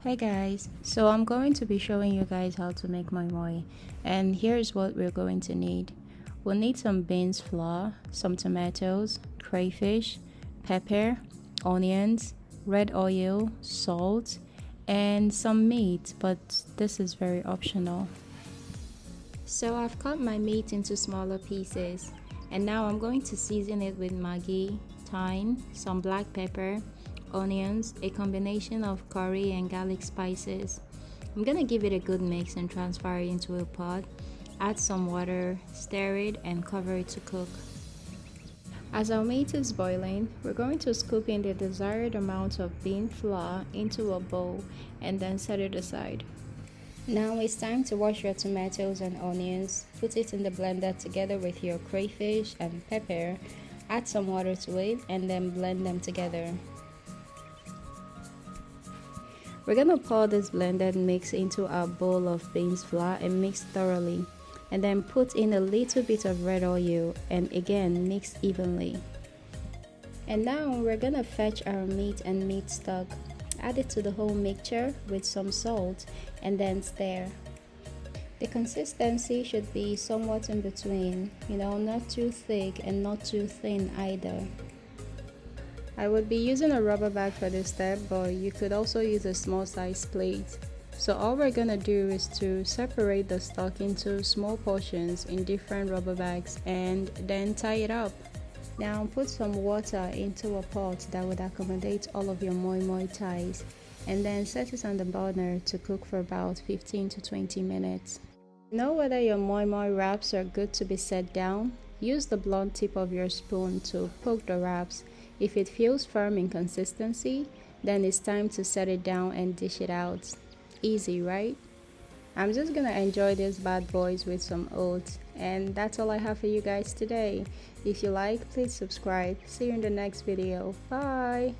Hey guys, so I'm going to be showing you guys how to make moi moi, and here's what we're going to need. We'll need some beans flour, some tomatoes, crayfish, pepper, onions, red oil, salt, and some meat, but this is very optional. So I've cut my meat into smaller pieces, and now I'm going to season it with Maggi, thyme, some black pepper, onions, a combination of curry and garlic spices. I'm gonna give it a good mix and transfer it into a pot. Add some water, stir it, and cover it to cook. As our meat is boiling, we're going to scoop in the desired amount of bean flour into a bowl and then set it aside. Now it's time to wash your tomatoes and onions. Put it in the blender together with your crayfish and pepper. Add some water to it and then blend them together. We're gonna pour this blended mix into our bowl of beans flour and mix thoroughly, and then put in a little bit of red oil and again mix evenly. And now we're gonna fetch our meat and meat stock. Add it to the whole mixture with some salt and then stir. The consistency should be somewhat in between, not too thick and not too thin either. I would be using a rubber bag for this step, but you could also use a small size plate. So all we're gonna do is to separate the stock into small portions in different rubber bags and then tie it up. Now put some water into a pot that would accommodate all of your moi moi ties, and then set it on the burner to cook for about 15 to 20 minutes. Know whether your moi moi wraps are good to be set down. Use the blunt tip of your spoon to poke the wraps. If it feels firm in consistency, then it's time to set it down and dish it out. Easy, right? I'm just gonna enjoy these bad boys with some oats, and that's all I have for you guys today. If you like, please subscribe. See you in the next video. Bye!